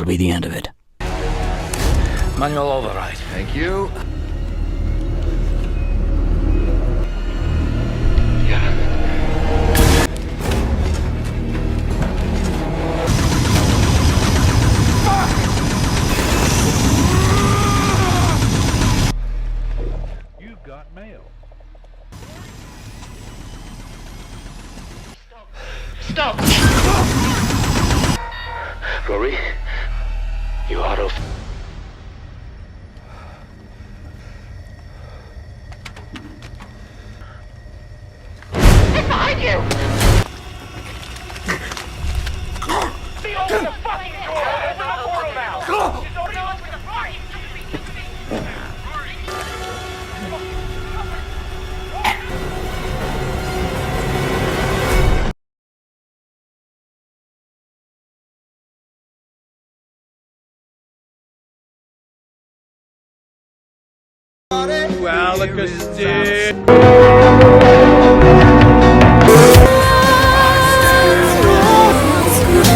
that'll be the end of it. Manual override. Thank you. You've got mail. Stop! Rory, you are off. It's behind you! Open the fucking door! Open the portal now! Just open it with the party!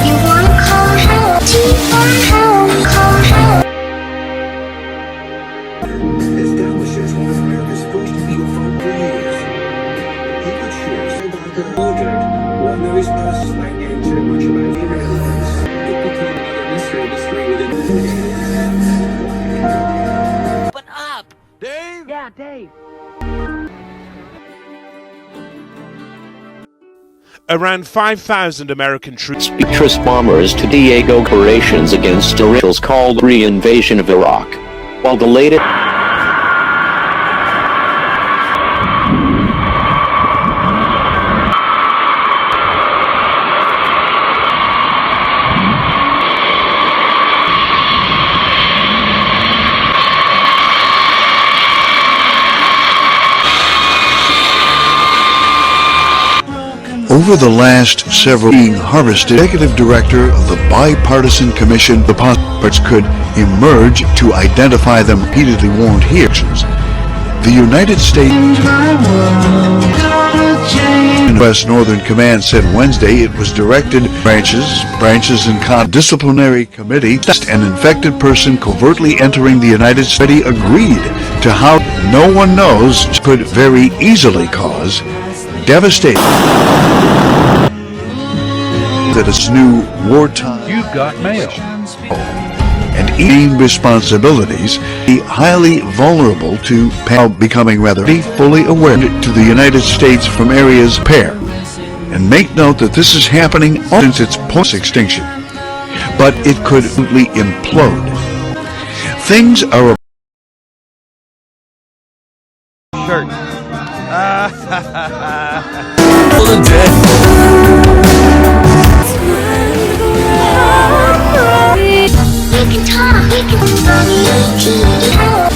You wanna call help? Call help. Establishes one of America's first UFO creators. He could share ordered one of his past might enter much about irrelevance. It became another mystery within the Open up! Dave? Yeah, Dave. Around 5,000 American troops. Troops bombers to Diego operations against rituals called re-invasion of Iraq. While the latest Over the last several being harvested, executive director of the bipartisan commission, the possibilities could emerge to identify them repeatedly warned here. The United States West Northern Command said Wednesday it was directed branches and disciplinary committee an infected person covertly entering the United States agreed to how no one knows could very easily cause devastation. That its new wartime You've got mail. and eating responsibilities be highly vulnerable to becoming rather fully aware to the United States from areas pair. And make note that this is happening since its post-extinction. But it could completely implode. Things are We can talk. We can money. Help.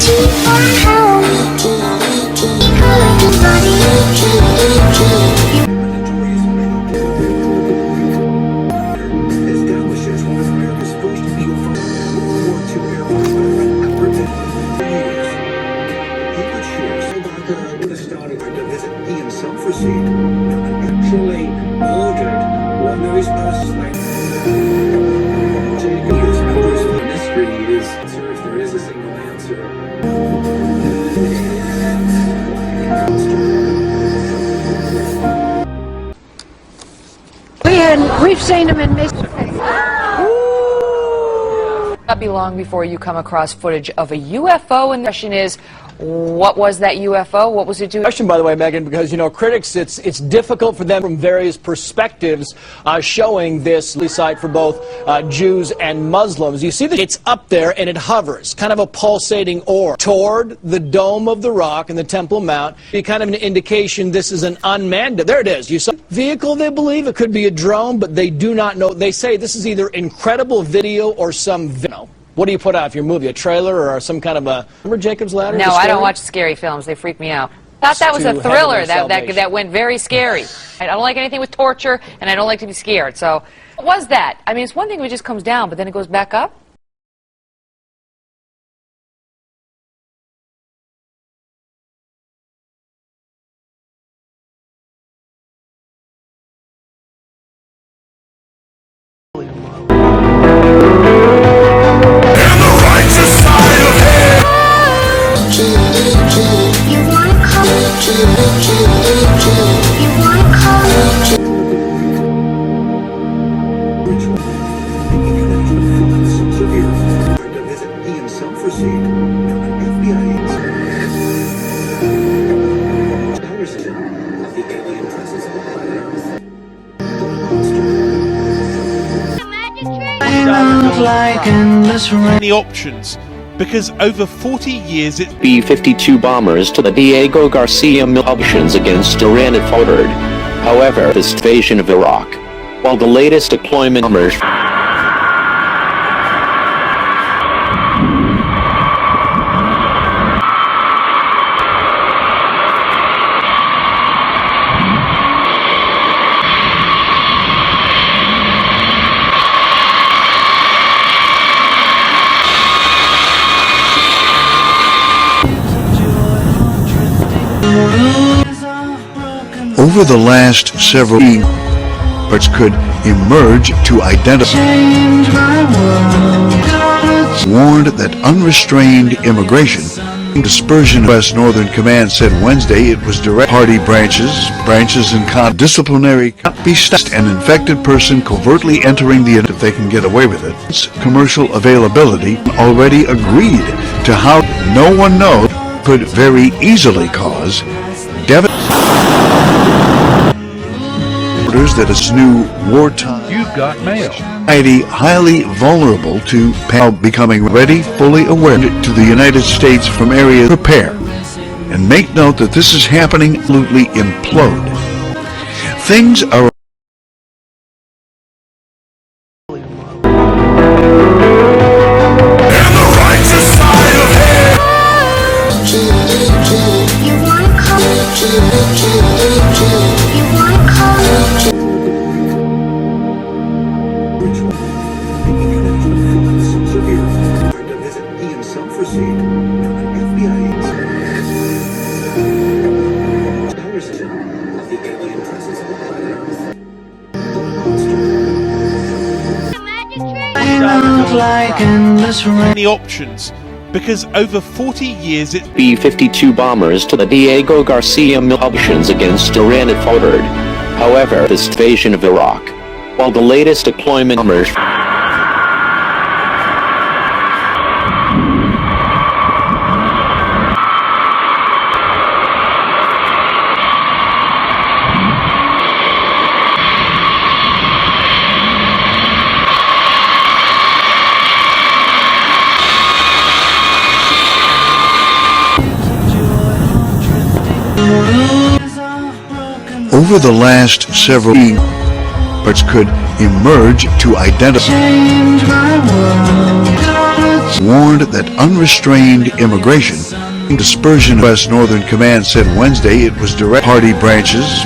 establishes one of America's first UFO World War II aircraft veteran for years. He could share with a starting to visit he himself received and actually ordered one of his past the mystery is if there is a single answer. We've seen them in Mississippi. Not be long before you come across footage of a UFO, and the question is, what was that UFO? What was it doing? Question, by the way, Megan, because, you know, critics, it's difficult for them from various perspectives showing this site for both Jews and Muslims. You see that it's up there and it hovers, kind of a pulsating orb, toward the Dome of the Rock and the Temple Mount. Be kind of an indication this is an unmanned, there it is. You saw vehicle, they believe. It could be a drone, but they do not know. They say this is either incredible video or some video. What do you put out for your movie? A trailer or some kind of a... Remember Jacob's Ladder? No, I don't watch scary films. They freak me out. Thought that was a thriller that went very scary. I don't like anything with torture, and I don't like to be scared. So, what was that? I mean, it's one thing if it just comes down, but then it goes back up. many options because over 40 years it's B-52 bombers to the Diego Garcia options against Iran had faltered. However, this invasion of Iraq, while the latest deployment bombers over the last several years could emerge to identify warned that unrestrained immigration dispersion. West Northern Command said Wednesday it was direct party branches and disciplinary be stopped an infected person covertly entering the if they can get away with it. Commercial availability already agreed to how no one knows could very easily cause that its new wartime you got mail. society highly vulnerable to becoming ready, fully aware to the United States from areas prepare. And make note that this is happening absolutely implode. Things are Many options because over 40 years it's B-52 bombers to the Diego Garcia options against Iran had faltered. However, this invasion of Iraq, while the latest deployment bombers over the last several years could emerge to identify warned that unrestrained immigration dispersion. West Northern Command said Wednesday it was direct party branches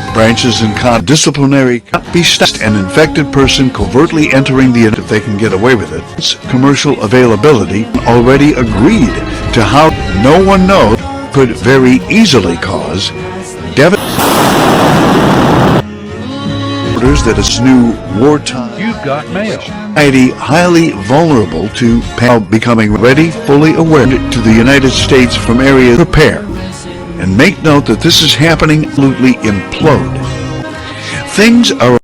and disciplinary be stopped an infected person covertly entering the if they can get away with it. Commercial availability already agreed to how no one knows could very easily cause that its new wartime you got mail. society highly vulnerable to becoming ready, fully aware to the United States from areas prepare. And make note that this is happening absolutely implode. Things are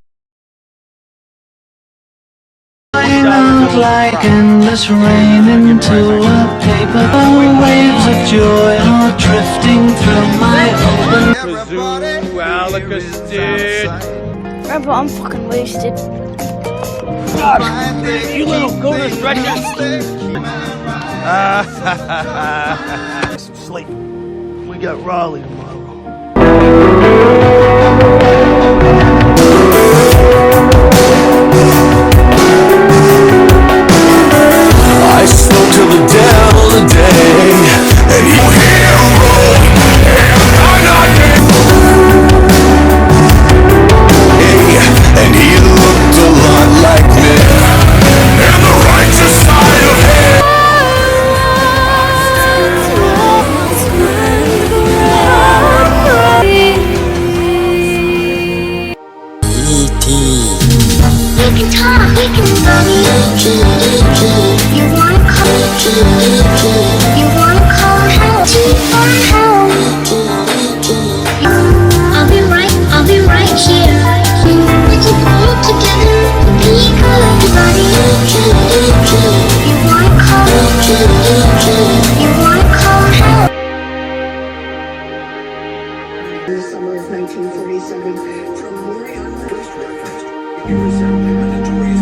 like endless rain into a paper. Waves of joy are drifting through my open. Grandpa, I'm fucking wasted. You little gooner stretches. Some sleep. We got Raleigh tomorrow. I spoke to the devil today, and he and he looked a lot like me, and the righteous side of hell. We can talk, we can mommy. You wanna call you wanna call help or help. I'll be right here. We can all together be good. Everybody, you wanna call help. In the summer of 1947, from Mariana, first referenced in resounding mandatory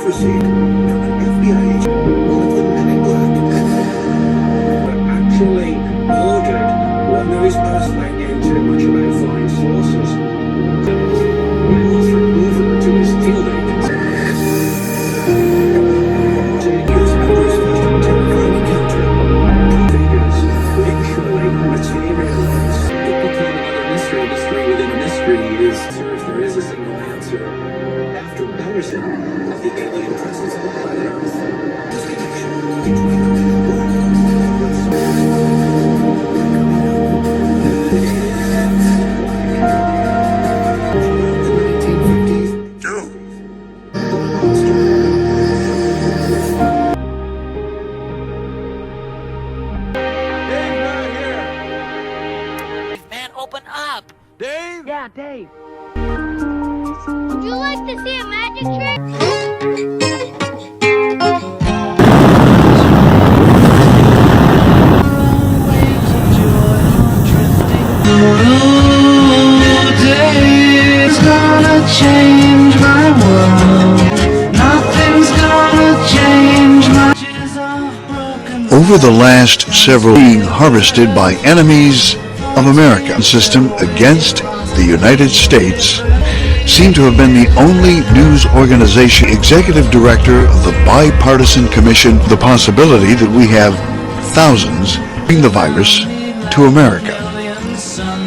self-received. Now, an FBI agent, one of the men in black, actually ordered one of his personnel into much about flying saucers. They also over to his field agents. To use members of the terrifying encounter, figures literally materialize. It became another mystery within a mystery is if there is a single answer. After embarrassing of the alien presence on planet Earth, this connection between the men in black Yeah, Dave. Would you like to see a magic trick? Today's gonna change my world. Nothing's gonna change my Over the last several being harvested by enemies of American system against the United States seem to have been the only news organization executive director of the bipartisan commission the possibility that we have thousands bring the virus to America.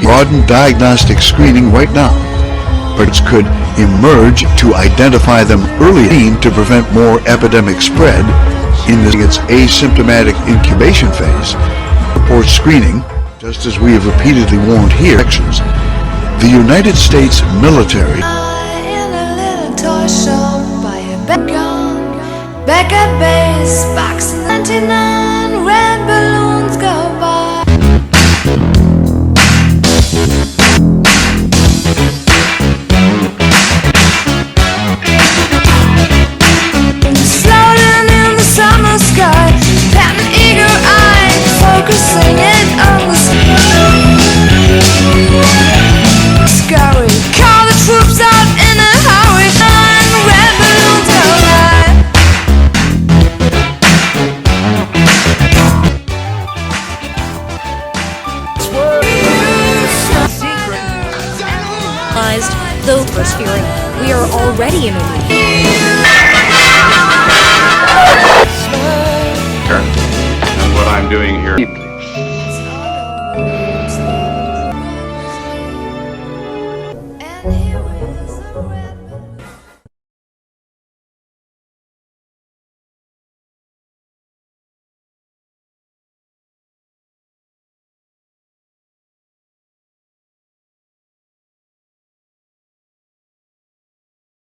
Broaden diagnostic screening right now, but it could emerge to identify them early to prevent more epidemic spread in its asymptomatic incubation phase. Report screening, just as we have repeatedly warned here, the United States military In a little toy shop by a back at base, box 99, red balloons go by. Floating in the summer sky, patent eager-eyed, focusing in on the scurry. Call the troops out in a hurry, and red balloons go by. Though persevering, we are already in a new And what I'm doing here.